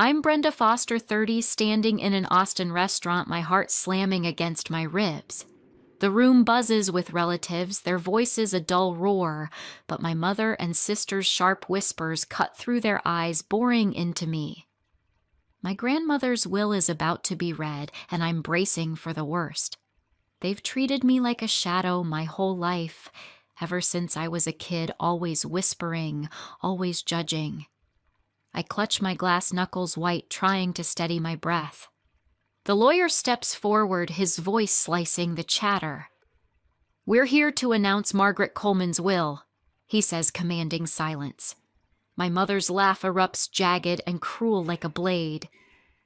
I'm Brenda Foster, 30, standing in an Austin restaurant, my heart slamming against my ribs. The room buzzes with relatives, their voices a dull roar, but my mother and sister's sharp whispers cut through their eyes, boring into me. My grandmother's will is about to be read, and I'm bracing for the worst. They've treated me like a shadow my whole life, ever since I was a kid, always whispering, always judging. I clutch my glass knuckles white, trying to steady my breath. The lawyer steps forward, his voice slicing the chatter. "We're here to announce Margaret Coleman's will," he says, commanding silence. My mother's laugh erupts jagged and cruel like a blade.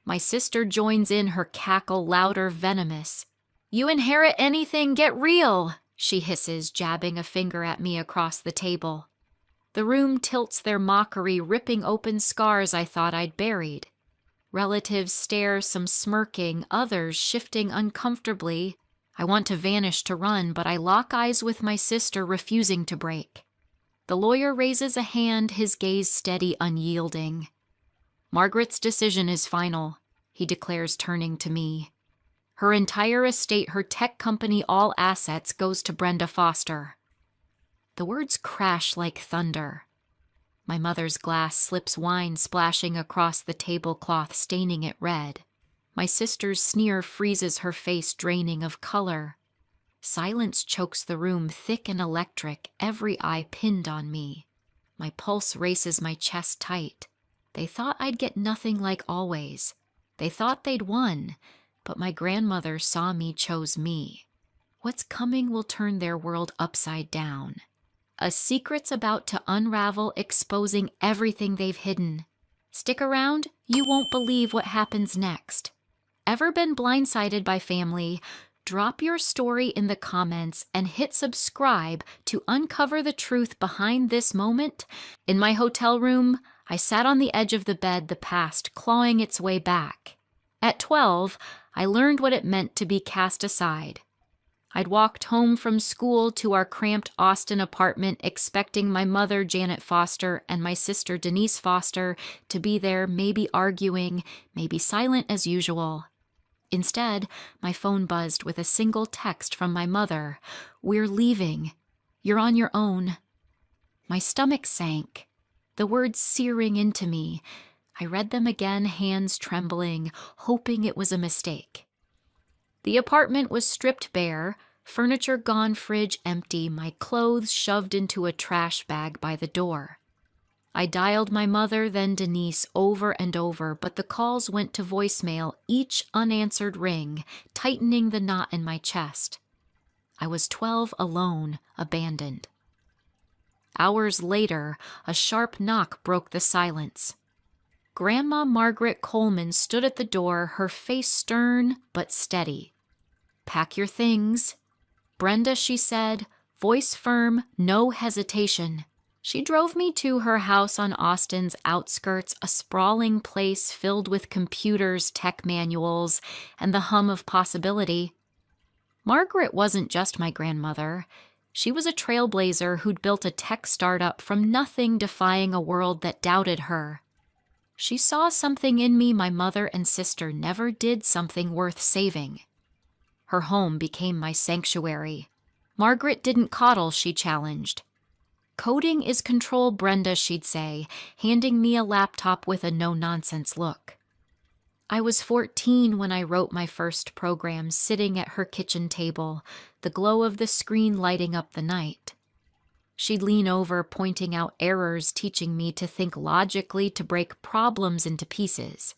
My sister joins in, her cackle louder, venomous. "You inherit anything, get real," she hisses, jabbing a finger at me across the table. The room tilts their mockery, ripping open scars I thought I'd buried. Relatives stare, some smirking, others shifting uncomfortably. I want to vanish, to run, but I lock eyes with my sister, refusing to break. The lawyer raises a hand, his gaze steady, unyielding. "Margaret's decision is final," he declares, turning to me. "Her entire estate, her tech company, all assets, goes to Brenda Foster." The words crash like thunder. My mother's glass slips wine splashing across the tablecloth, staining it red. My sister's sneer freezes her face, draining of color. Silence chokes the room, thick and electric, every eye pinned on me. My pulse races, my chest tight. They thought I'd get nothing like always. They thought they'd won, but my grandmother saw me, chose me. What's coming will turn their world upside down. A secret's about to unravel, exposing everything they've hidden. Stick around, you won't believe what happens next. Ever been blindsided by family? Drop your story in the comments and hit subscribe to uncover the truth behind this moment. In my hotel room, I sat on the edge of the bed, the past clawing its way back. At 12, I learned what it meant to be cast aside. I'd walked home from school to our cramped Austin apartment, expecting my mother, Janet Foster, and my sister, Denise Foster, to be there, maybe arguing, maybe silent as usual. Instead, my phone buzzed with a single text from my mother. "We're leaving. You're on your own." My stomach sank, the words searing into me. I read them again, hands trembling, hoping it was a mistake. The apartment was stripped bare, furniture gone, fridge empty, my clothes shoved into a trash bag by the door. I dialed my mother, then Denise, over and over, but the calls went to voicemail, each unanswered ring, tightening the knot in my chest. I was 12, alone, abandoned. Hours later, a sharp knock broke the silence. Grandma Margaret Coleman stood at the door, her face stern but steady. "Pack your things." "Brenda," she said, voice firm, no hesitation. She drove me to her house on Austin's outskirts, a sprawling place filled with computers, tech manuals, and the hum of possibility. Margaret wasn't just my grandmother. She was a trailblazer who'd built a tech startup from nothing, defying a world that doubted her. She saw something in me my mother and sister never did, something worth saving. Her home became my sanctuary. Margaret didn't coddle, she challenged. "Coding is control, Brenda," she'd say, handing me a laptop with a no-nonsense look. I was 14 when I wrote my first program, sitting at her kitchen table, the glow of the screen lighting up the night. She'd lean over, pointing out errors, teaching me to think logically, to break problems into pieces.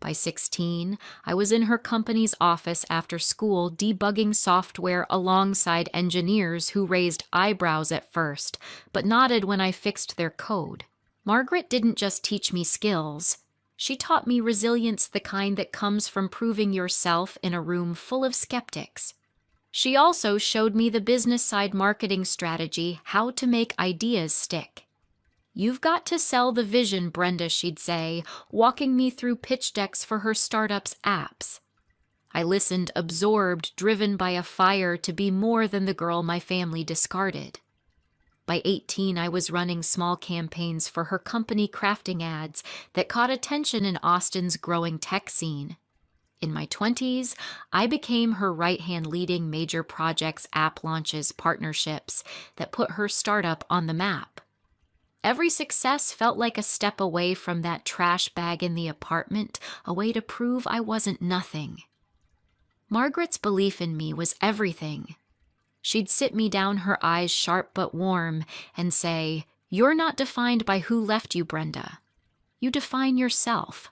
By 16, I was in her company's office after school, debugging software alongside engineers who raised eyebrows at first, but nodded when I fixed their code. Margaret didn't just teach me skills. She taught me resilience, the kind that comes from proving yourself in a room full of skeptics. She also showed me the business side, marketing strategy, how to make ideas stick. "You've got to sell the vision, Brenda," she'd say, walking me through pitch decks for her startup's apps. I listened, absorbed, driven by a fire to be more than the girl my family discarded. By 18, I was running small campaigns for her company crafting ads that caught attention in Austin's growing tech scene. In my 20s, I became her right-hand leading major projects, app launches, partnerships that put her startup on the map. Every success felt like a step away from that trash bag in the apartment, a way to prove I wasn't nothing. Margaret's belief in me was everything. She'd sit me down, her eyes sharp but warm, and say, "You're not defined by who left you, Brenda. You define yourself."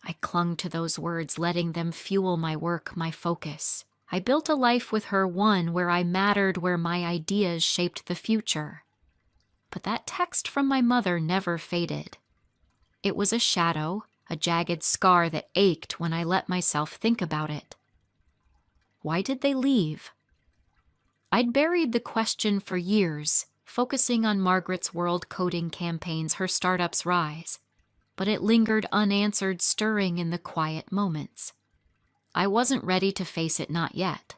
I clung to those words, letting them fuel my work, my focus. I built a life with her, one where I mattered, where my ideas shaped the future. But that text from my mother never faded. It was a shadow, a jagged scar that ached when I let myself think about it. Why did they leave? I'd buried the question for years, focusing on Margaret's world coding campaigns, her startup's rise. But it lingered unanswered, stirring in the quiet moments. I wasn't ready to face it, not yet.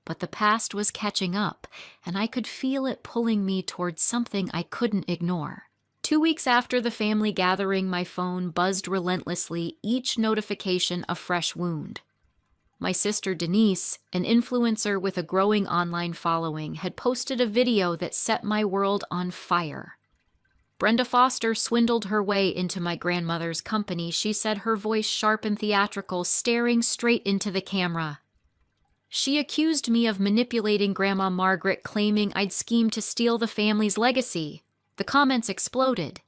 But the past was catching up, and I could feel it pulling me towards something I couldn't ignore. 2 weeks after the family gathering, my phone buzzed relentlessly, each notification a fresh wound. My sister Denise, an influencer with a growing online following, had posted a video that set my world on fire. Brenda Foster swindled her way into my grandmother's company, she said, her voice sharp and theatrical, staring straight into the camera. She accused me of manipulating Grandma Margaret, claiming I'd schemed to steal the family's legacy. The comments exploded.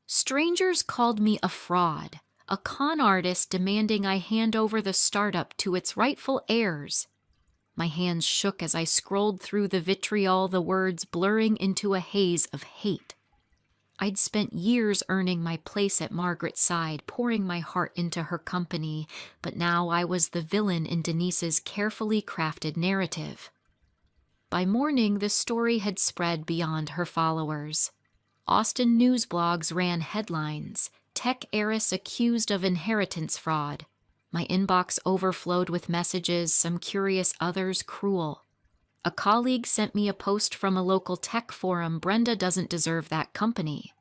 Strangers called me a fraud, a con artist demanding I hand over the startup to its rightful heirs. My hands shook as I scrolled through the vitriol, the words blurring into a haze of hate. I'd spent years earning my place at Margaret's side, pouring my heart into her company, but now I was the villain in Denise's carefully crafted narrative. By morning, the story had spread beyond her followers. Austin news blogs ran headlines, tech heiress accused of inheritance fraud. My inbox overflowed with messages, some curious, others cruel. A colleague sent me a post from a local tech forum, "Brenda doesn't deserve that company."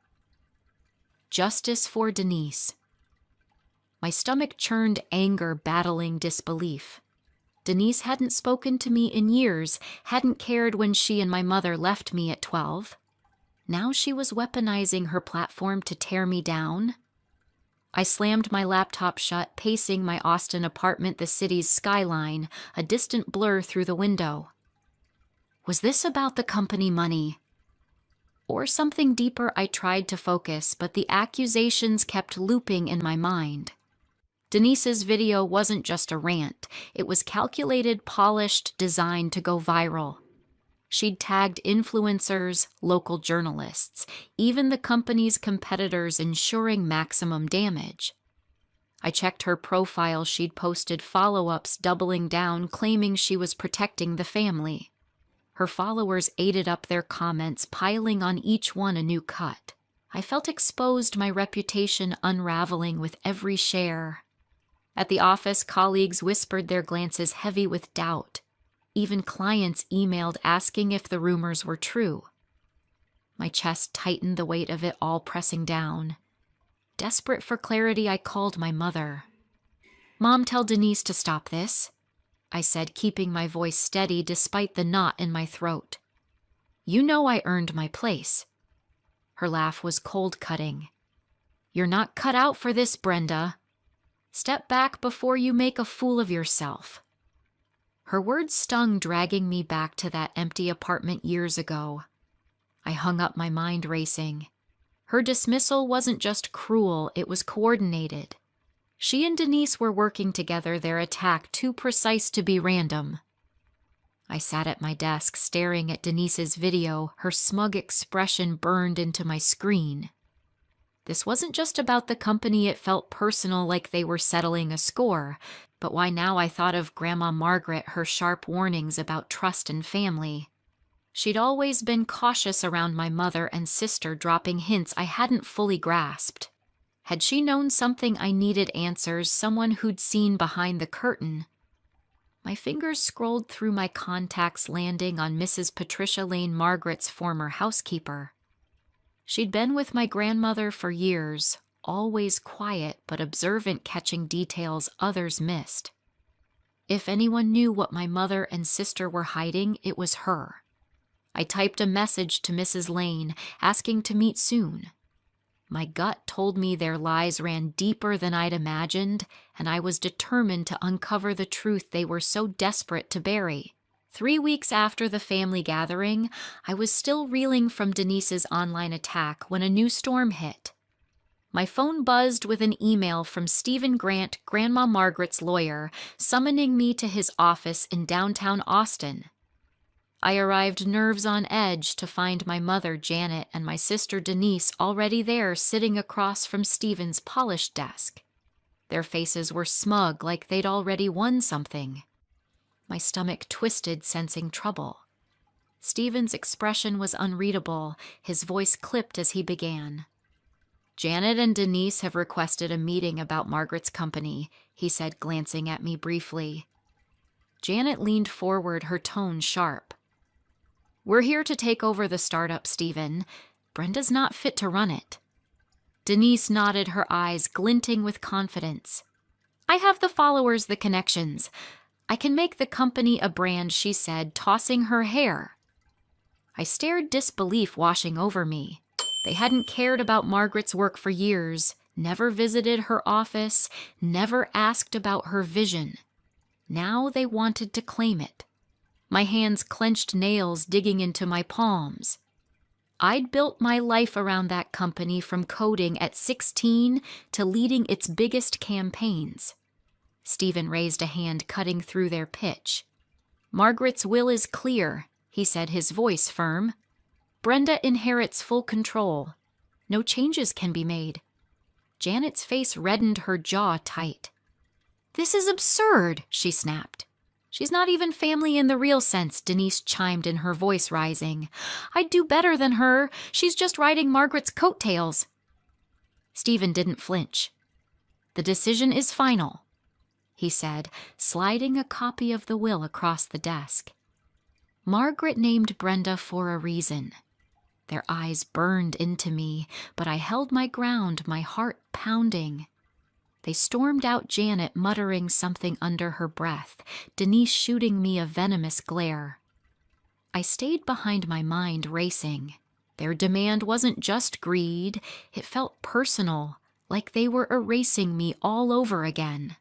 Justice for Denise. My stomach churned, anger battling disbelief. Denise hadn't spoken to me in years, hadn't cared when she and my mother left me at 12. Now she was weaponizing her platform to tear me down. I slammed my laptop shut, pacing my Austin apartment, the city's skyline, a distant blur through the window. Was this about the company money? Or something deeper? I tried to focus, but the accusations kept looping in my mind. Denise's video wasn't just a rant. It was calculated, polished, designed to go viral. She'd tagged influencers, local journalists, even the company's competitors, ensuring maximum damage. I checked her profile. She'd posted follow-ups, doubling down, claiming she was protecting the family. Her followers ate up their comments, piling on each one a new cut. I felt exposed, my reputation unraveling with every share. At the office, colleagues whispered, their glances heavy with doubt. Even clients emailed asking if the rumors were true. My chest tightened, the weight of it all pressing down. Desperate for clarity, I called my mother. "Mom, tell Denise to stop this," I said, keeping my voice steady despite the knot in my throat. "You know I earned my place." Her laugh was cold-cutting. "You're not cut out for this, Brenda. Step back before you make a fool of yourself." Her words stung, dragging me back to that empty apartment years ago. I hung up, my mind racing. Her dismissal wasn't just cruel, it was coordinated. She and Denise were working together, their attack too precise to be random. I sat at my desk, staring at Denise's video, her smug expression burned into my screen. This wasn't just about the company, it felt personal, like they were settling a score. But why now? I thought of Grandma Margaret, her sharp warnings about trust and family. She'd always been cautious around my mother and sister, dropping hints I hadn't fully grasped. Had she known something I needed answers, someone who'd seen behind the curtain? My fingers scrolled through my contacts, landing on Mrs. Patricia Lane Margaret's former housekeeper. She'd been with my grandmother for years, always quiet but observant, catching details others missed. If anyone knew what my mother and sister were hiding, it was her. I typed a message to Mrs. Lane, asking to meet soon. My gut told me their lies ran deeper than I'd imagined, and I was determined to uncover the truth they were so desperate to bury. 3 weeks after the family gathering, I was still reeling from Denise's online attack when a new storm hit. My phone buzzed with an email from Stephen Grant, Grandma Margaret's lawyer, summoning me to his office in downtown Austin. I arrived nerves on edge to find my mother, Janet, and my sister, Denise, already there, sitting across from Stephen's polished desk. Their faces were smug, like they'd already won something. My stomach twisted, sensing trouble. Stephen's expression was unreadable, his voice clipped as he began. "Janet and Denise have requested a meeting about Margaret's company," he said, glancing at me briefly. Janet leaned forward, her tone sharp. "We're here to take over the startup, Stephen. Brenda's not fit to run it." Denise nodded, her eyes glinting with confidence. "I have the followers, the connections. I can make the company a brand," she said, tossing her hair. I stared, disbelief washing over me. They hadn't cared about Margaret's work for years, never visited her office, never asked about her vision. Now they wanted to claim it. My hands clenched, nails digging into my palms. I'd built my life around that company, from coding at 16 to leading its biggest campaigns. Stephen raised a hand, cutting through their pitch. "Margaret's will is clear," he said, his voice firm. "Brenda inherits full control. No changes can be made." Janet's face reddened, her jaw tight. "This is absurd," she snapped. "She's not even family in the real sense," Denise chimed in, her voice rising. "I'd do better than her. She's just riding Margaret's coattails." Stephen didn't flinch. "The decision is final," he said, sliding a copy of the will across the desk. "Margaret named Brenda for a reason." Their eyes burned into me, but I held my ground, my heart pounding. They stormed out, Janet muttering something under her breath, Denise shooting me a venomous glare. I stayed behind, my mind racing. Their demand wasn't just greed, it felt personal, like they were erasing me all over again.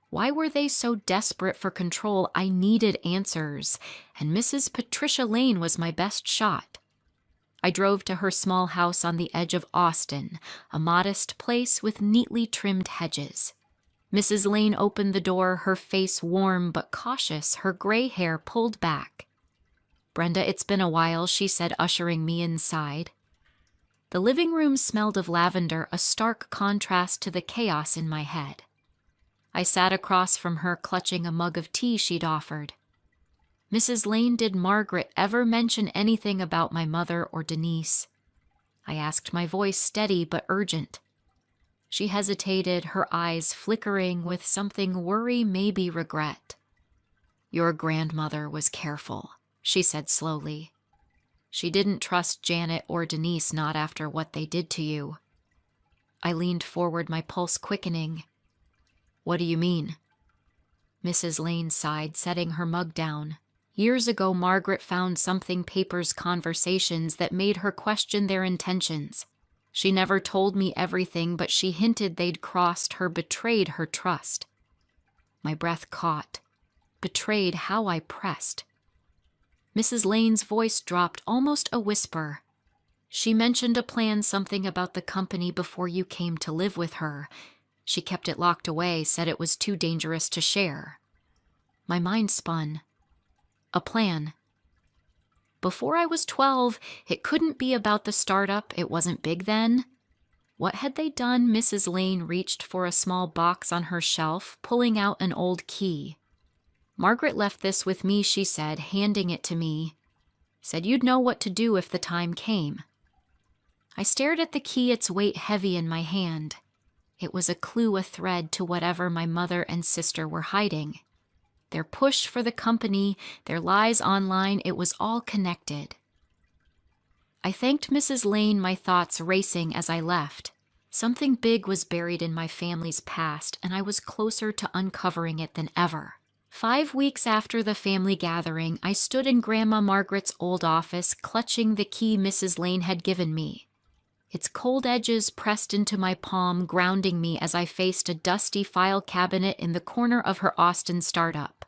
Why were they so desperate for control? I needed answers, and Mrs. Patricia Lane was my best shot. I drove to her small house on the edge of Austin, a modest place with neatly trimmed hedges. Mrs. Lane opened the door, her face warm but cautious, her gray hair pulled back. "Brenda, it's been a while," she said, ushering me inside. The living room smelled of lavender, a stark contrast to the chaos in my head. I sat across from her, clutching a mug of tea she'd offered. "Mrs. Lane, did Margaret ever mention anything about my mother or Denise?" I asked, my voice steady but urgent. She hesitated, her eyes flickering with something worry, maybe regret. "Your grandmother was careful," she said slowly. "She didn't trust Janet or Denise, not after what they did to you." I leaned forward, my pulse quickening. "What do you mean?" Mrs. Lane sighed, setting her mug down. "Years ago, Margaret found something, papers, conversations, that made her question their intentions. She never told me everything, but she hinted they'd crossed her, betrayed her trust." My breath caught. Betrayed? How I pressed. Mrs. Lane's voice dropped, almost a whisper. "She mentioned a plan, something about the company, before you came to live with her. She kept it locked away, said it was too dangerous to share." My mind spun. A plan. Before I was 12, it couldn't be about the startup, it wasn't big then. What had they done? Mrs. Lane reached for a small box on her shelf, pulling out an old key. "Margaret left this with me," she said, handing it to me. "Said you'd know what to do if the time came." I stared at the key, its weight heavy in my hand. It was a clue, a thread to whatever my mother and sister were hiding. Their push for the company, their lies online, it was all connected. I thanked Mrs. Lane, my thoughts racing as I left. Something big was buried in my family's past, and I was closer to uncovering it than ever. 5 weeks after the family gathering, I stood in Grandma Margaret's old office, clutching the key Mrs. Lane had given me. Its cold edges pressed into my palm, grounding me as I faced a dusty file cabinet in the corner of her Austin startup.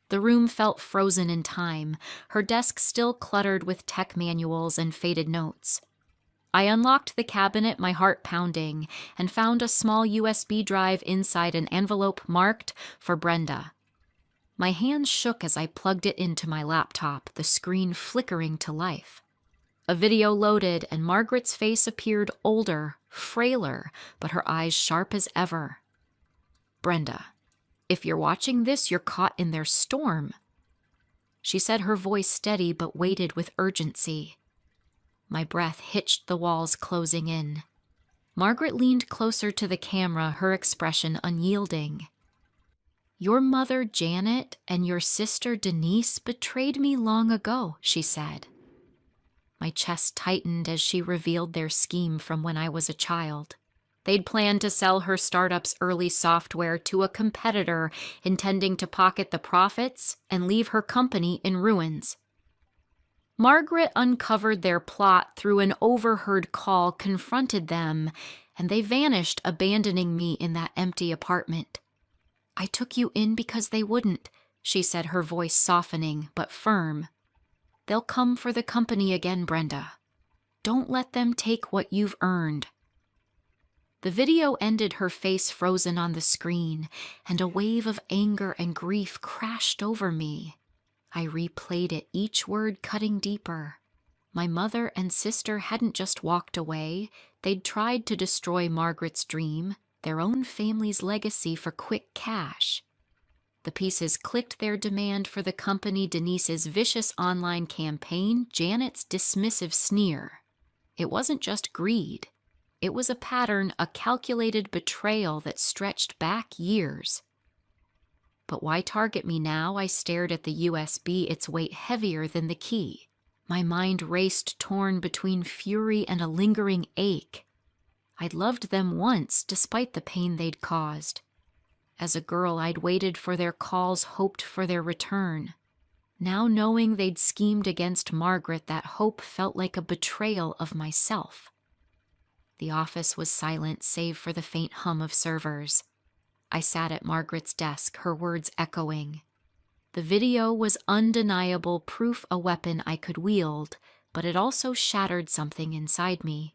The room felt frozen in time, her desk still cluttered with tech manuals and faded notes. I unlocked the cabinet, my heart pounding, and found a small USB drive inside an envelope marked for Brenda. My hands shook as I plugged it into my laptop, the screen flickering to life. A video loaded, and Margaret's face appeared older, frailer, but her eyes sharp as ever. "Brenda, if you're watching this, you're caught in their storm." She said, her voice steady but weighted with urgency. My breath hitched the walls closing in. Margaret leaned closer to the camera, her expression unyielding. "Your mother, Janet, and your sister, Denise, betrayed me long ago," she said. My chest tightened as she revealed their scheme from when I was a child. They'd planned to sell her startup's early software to a competitor, intending to pocket the profits and leave her company in ruins. Margaret uncovered their plot through an overheard call, confronted them, and they vanished, abandoning me in that empty apartment. "I took you in because they wouldn't," she said, her voice softening but firm. "They'll come for the company again, Brenda. Don't let them take what you've earned." The video ended, her face frozen on the screen, and a wave of anger and grief crashed over me. I replayed it, each word cutting deeper. My mother and sister hadn't just walked away. They'd tried to destroy Margaret's dream, their own family's legacy, for quick cash. The pieces clicked: their demand for the company, Denise's vicious online campaign, Janet's dismissive sneer. It wasn't just greed. It was a pattern, a calculated betrayal that stretched back years. But why target me now? I stared at the USB, its weight heavier than the key. My mind raced, torn between fury and a lingering ache. I'd loved them once, despite the pain they'd caused. As a girl, I'd waited for their calls, hoped for their return. Now, knowing they'd schemed against Margaret, that hope felt like a betrayal of myself. The office was silent, save for the faint hum of servers. I sat at Margaret's desk, her words echoing. The video was undeniable proof, a weapon I could wield, but it also shattered something inside me.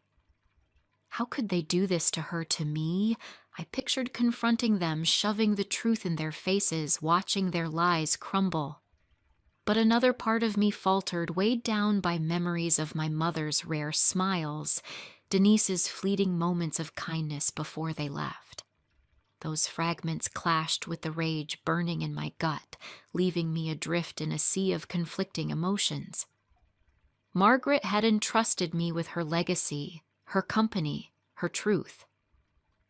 How could they do this to her, to me? I pictured confronting them, shoving the truth in their faces, watching their lies crumble. But another part of me faltered, weighed down by memories of my mother's rare smiles, Denise's fleeting moments of kindness before they left. Those fragments clashed with the rage burning in my gut, leaving me adrift in a sea of conflicting emotions. Margaret had entrusted me with her legacy, her company, her truth.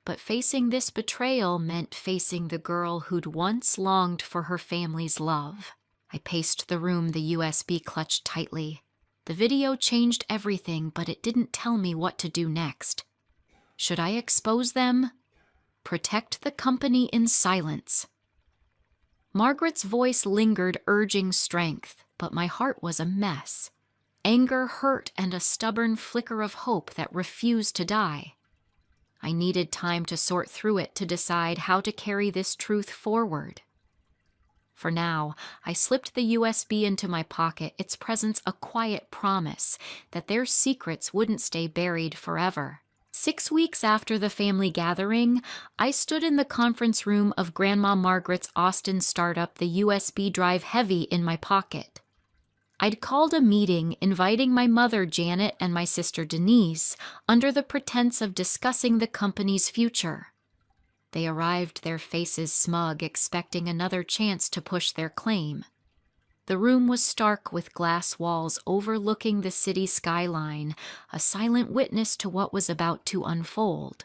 But facing this betrayal meant facing the girl who'd once longed for her family's love. I paced the room, the USB clutched tightly. The video changed everything, but it didn't tell me what to do next. Should I expose them? Protect the company in silence. Margaret's voice lingered, urging strength, but my heart was a mess. Anger, hurt, and a stubborn flicker of hope that refused to die. I needed time to sort through it, to decide how to carry this truth forward. For now, I slipped the USB into my pocket, its presence a quiet promise that their secrets wouldn't stay buried forever. 6 weeks after the family gathering, I stood in the conference room of Grandma Margaret's Austin startup, the USB drive heavy in my pocket. I'd called a meeting inviting my mother, Janet, and my sister, Denise, under the pretense of discussing the company's future. They arrived, their faces smug, expecting another chance to push their claim. The room was stark, with glass walls overlooking the city skyline, a silent witness to what was about to unfold.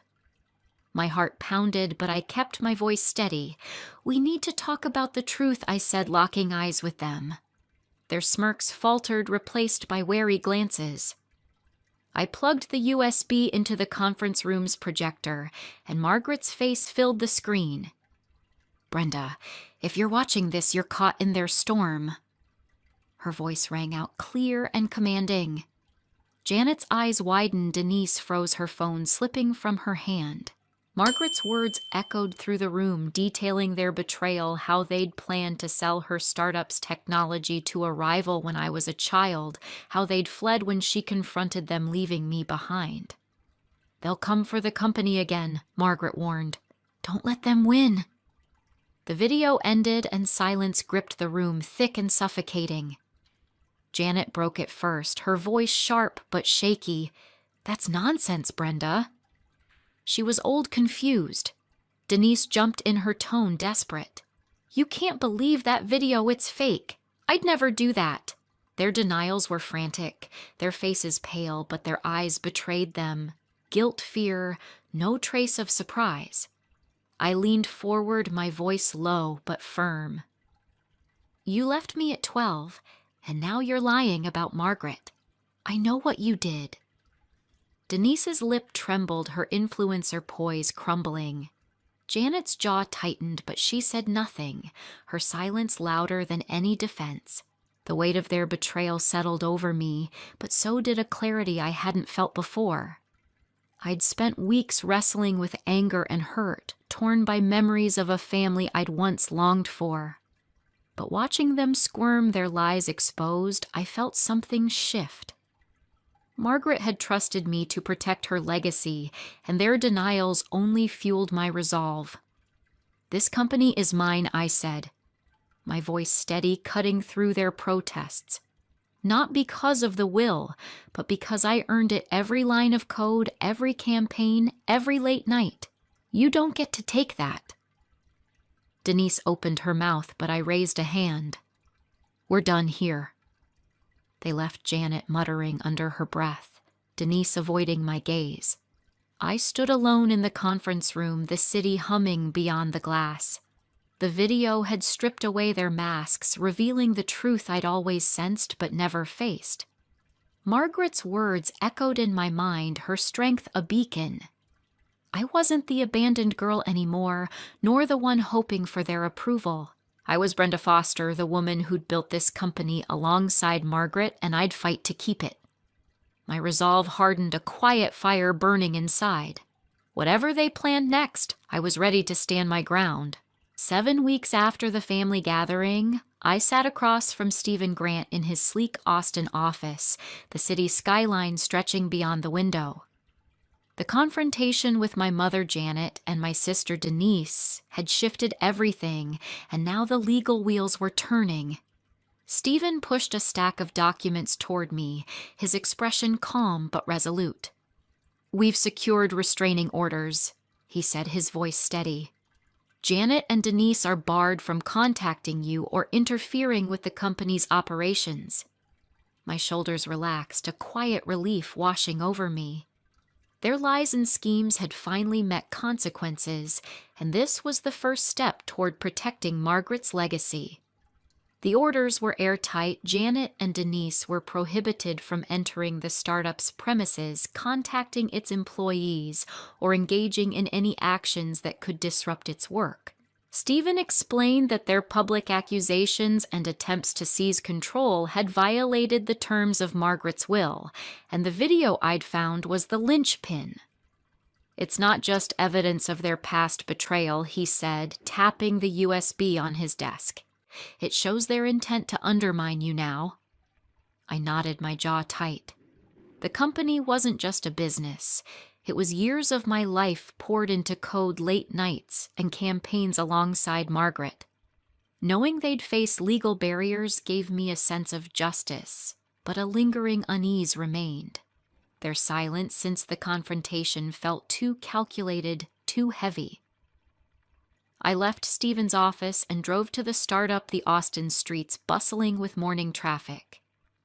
My heart pounded, but I kept my voice steady. "We need to talk about the truth," I said, locking eyes with them. Their smirks faltered, replaced by wary glances. I plugged the USB into the conference room's projector, and Margaret's face filled the screen. "Brenda, if you're watching this, you're caught in their storm." Her voice rang out clear and commanding. Janet's eyes widened. Denise froze her phone, slipping from her hand. Margaret's words echoed through the room, detailing their betrayal, how they'd planned to sell her startup's technology to a rival when I was a child, how they'd fled when she confronted them, leaving me behind. "They'll come for the company again," Margaret warned. "Don't let them win." The video ended and silence gripped the room, thick and suffocating. Janet broke it first, her voice sharp but shaky. "That's nonsense, Brenda." She was old, confused. Denise jumped in, her tone desperate. "You can't believe that video, it's fake. I'd never do that." Their denials were frantic, their faces pale, but their eyes betrayed them. Guilt, fear, no trace of surprise. I leaned forward, my voice low but firm. "You left me at 12, and now you're lying about Margaret. I know what you did." Denise's lip trembled, her influencer poise crumbling. Janet's jaw tightened, but she said nothing, her silence louder than any defense. The weight of their betrayal settled over me, but so did a clarity I hadn't felt before. I'd spent weeks wrestling with anger and hurt, torn by memories of a family I'd once longed for. But watching them squirm, their lies exposed, I felt something shift. Margaret had trusted me to protect her legacy, and their denials only fueled my resolve. "This company is mine," I said, my voice steady, cutting through their protests. "Not because of the will, but because I earned it every line of code, every campaign, every late night. You don't get to take that." Denise opened her mouth, but I raised a hand. "We're done here." They left Janet muttering under her breath, Denise avoiding my gaze. I stood alone in the conference room, the city humming beyond the glass. The video had stripped away their masks, revealing the truth I'd always sensed but never faced. Margaret's words echoed in my mind, her strength a beacon. I wasn't the abandoned girl anymore, nor the one hoping for their approval. I was Brenda Foster, the woman who'd built this company alongside Margaret, and I'd fight to keep it. My resolve hardened, a quiet fire burning inside. Whatever they planned next, I was ready to stand my ground. 7 weeks after the family gathering, I sat across from Stephen Grant in his sleek Austin office, the city skyline stretching beyond the window. The confrontation with my mother Janet and my sister Denise had shifted everything, and now the legal wheels were turning. Stephen pushed a stack of documents toward me, his expression calm but resolute. "We've secured restraining orders," he said, his voice steady. "Janet and Denise are barred from contacting you or interfering with the company's operations." My shoulders relaxed, a quiet relief washing over me. Their lies and schemes had finally met consequences, and this was the first step toward protecting Margaret's legacy. The orders were airtight. Janet and Denise were prohibited from entering the startup's premises, contacting its employees, or engaging in any actions that could disrupt its work. Stephen explained that their public accusations and attempts to seize control had violated the terms of Margaret's will, and the video I'd found was the linchpin. "It's not just evidence of their past betrayal," he said, tapping the USB on his desk. "It shows their intent to undermine you now." I nodded, my jaw tight. The company wasn't just a business. It was years of my life poured into code late nights and campaigns alongside Margaret. Knowing they'd face legal barriers gave me a sense of justice, but a lingering unease remained. Their silence since the confrontation felt too calculated, too heavy. I left Stephen's office and drove to the startup, the Austin streets bustling with morning traffic.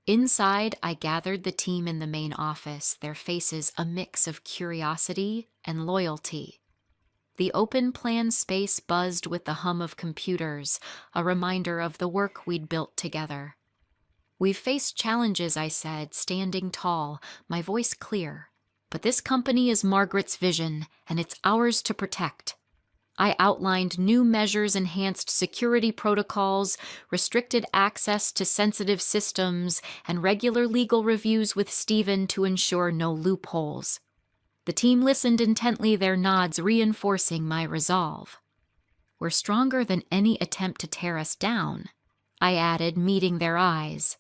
Inside, I gathered the team in the main office, their faces a mix of curiosity and loyalty. The open plan space buzzed with the hum of computers, a reminder of the work we'd built together. "We've faced challenges," I said, standing tall, my voice clear. "But this company is Margaret's vision, and it's ours to protect." I outlined new measures, enhanced security protocols, restricted access to sensitive systems, and regular legal reviews with Stephen to ensure no loopholes. The team listened intently, their nods reinforcing my resolve. "We're stronger than any attempt to tear us down," I added, meeting their eyes.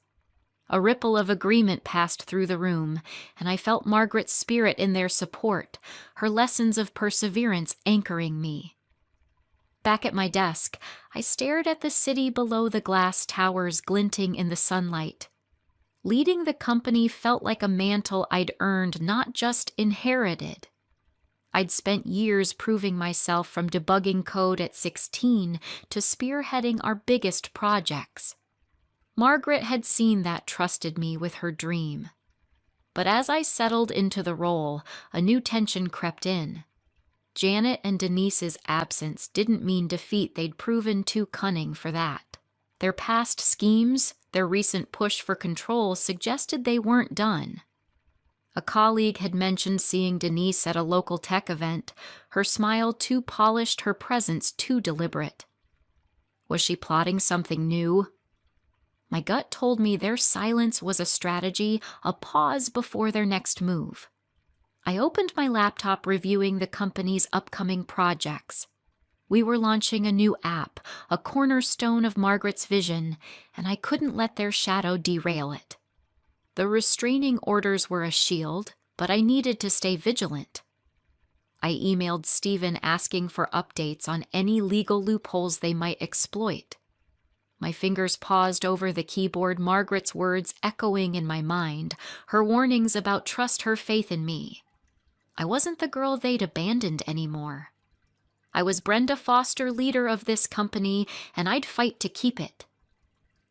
A ripple of agreement passed through the room, and I felt Margaret's spirit in their support, her lessons of perseverance anchoring me. Back at my desk, I stared at the city below, the glass towers glinting in the sunlight. Leading the company felt like a mantle I'd earned, not just inherited. I'd spent years proving myself, from debugging code at 16 to spearheading our biggest projects. Margaret had seen that, trusted me with her dream. But as I settled into the role, a new tension crept in. Janet and Denise's absence didn't mean defeat. They'd proven too cunning for that. Their past schemes, their recent push for control, suggested they weren't done. A colleague had mentioned seeing Denise at a local tech event, her smile too polished, her presence too deliberate. Was she plotting something new? My gut told me their silence was a strategy, a pause before their next move. I opened my laptop, reviewing the company's upcoming projects. We were launching a new app, a cornerstone of Margaret's vision, and I couldn't let their shadow derail it. The restraining orders were a shield, but I needed to stay vigilant. I emailed Stephen asking for updates on any legal loopholes they might exploit. My fingers paused over the keyboard, Margaret's words echoing in my mind, her warnings about trust, her faith in me. I wasn't the girl they'd abandoned anymore. I was Brenda Foster, leader of this company, and I'd fight to keep it.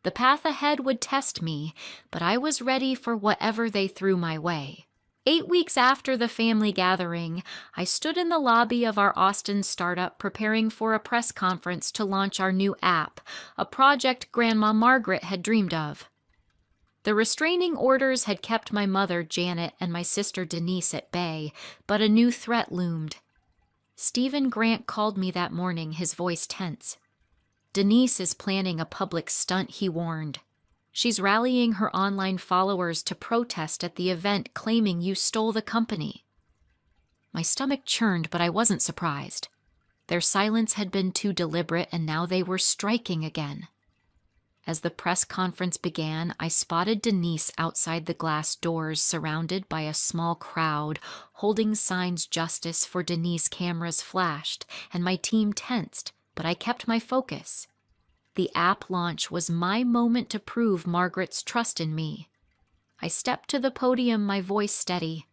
The path ahead would test me, but I was ready for whatever they threw my way. 8 weeks after the family gathering, I stood in the lobby of our Austin startup, preparing for a press conference to launch our new app, a project Grandma Margaret had dreamed of. The restraining orders had kept my mother, Janet, and my sister Denise at bay, but a new threat loomed. Stephen Grant called me that morning, his voice tense. "Denise is planning a public stunt," he warned. "She's rallying her online followers to protest at the event, claiming you stole the company." My stomach churned, but I wasn't surprised. Their silence had been too deliberate, and now they were striking again. As the press conference began, I spotted Denise outside the glass doors, surrounded by a small crowd, holding signs "Justice for Denise" cameras flashed, and my team tensed, but I kept my focus. The app launch was my moment to prove Margaret's trust in me. I stepped to the podium, my voice steady.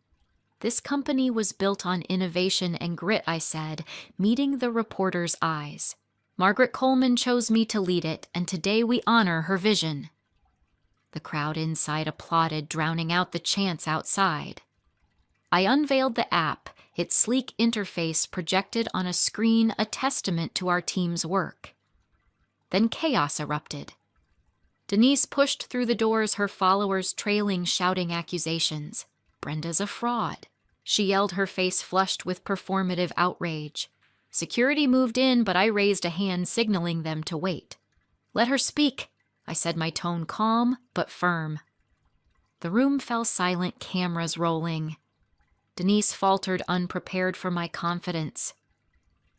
"This company was built on innovation and grit," I said, meeting the reporter's eyes. "Margaret Coleman chose me to lead it, and today we honor her vision." The crowd inside applauded, drowning out the chants outside. I unveiled the app, its sleek interface projected on a screen, a testament to our team's work. Then chaos erupted. Denise pushed through the doors, her followers trailing, shouting accusations. "Brenda's a fraud." She yelled, her face flushed with performative outrage. Security moved in, but I raised a hand, signaling them to wait. "Let her speak," I said, my tone calm but firm. The room fell silent, cameras rolling. Denise faltered, unprepared for my confidence.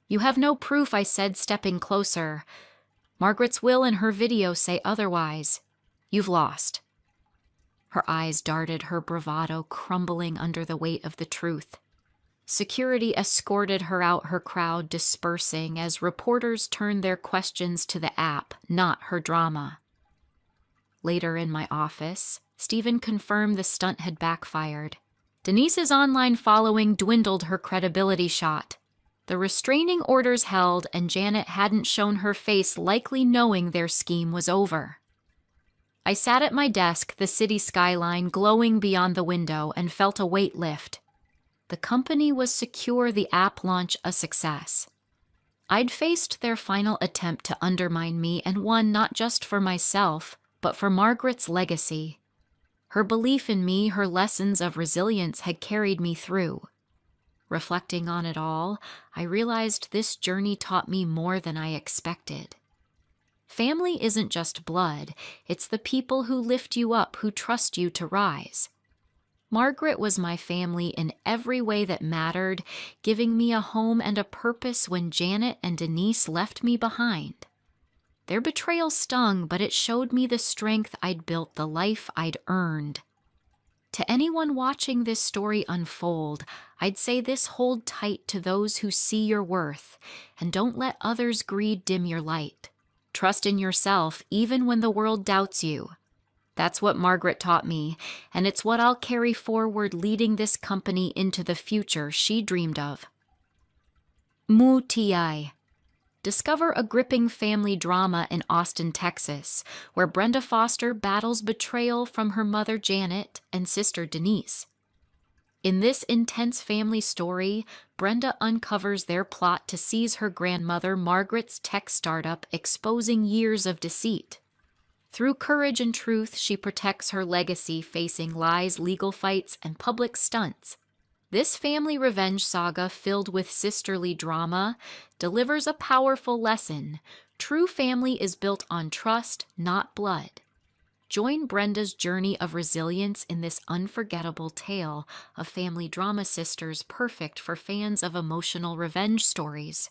"You have no proof," I said, stepping closer. "Margaret's will and her video say otherwise. You've lost." Her eyes darted, her bravado crumbling under the weight of the truth. Security escorted her out, her crowd dispersing as reporters turned their questions to the app, not her drama. Later in my office, Stephen confirmed the stunt had backfired. Denise's online following dwindled, her credibility shot. The restraining orders held, and Janet hadn't shown her face, likely knowing their scheme was over. I sat at my desk, the city skyline glowing beyond the window, and felt a weight lift. The company was secure, the app launch a success. I'd faced their final attempt to undermine me and won not just for myself, but for Margaret's legacy. Her belief in me, her lessons of resilience had carried me through. Reflecting on it all, I realized this journey taught me more than I expected. Family isn't just blood, it's the people who lift you up, who trust you to rise. Margaret was my family in every way that mattered, giving me a home and a purpose when Janet and Denise left me behind. Their betrayal stung, but it showed me the strength I'd built, the life I'd earned. To anyone watching this story unfold, I'd say this: hold tight to those who see your worth, and don't let others' greed dim your light. Trust in yourself, even when the world doubts you. That's what Margaret taught me, and it's what I'll carry forward, leading this company into the future she dreamed of. Mu'tiai. Discover a gripping family drama in Austin, Texas, where Brenda Foster battles betrayal from her mother Janet and sister Denise. In this intense family story, Brenda uncovers their plot to seize her grandmother Margaret's tech startup, exposing years of deceit. Through courage and truth, she protects her legacy, facing lies, legal fights, and public stunts. This family revenge saga, filled with sisterly drama, delivers a powerful lesson. True family is built on trust, not blood. Join Brenda's journey of resilience in this unforgettable tale of family drama sisters, perfect for fans of emotional revenge stories.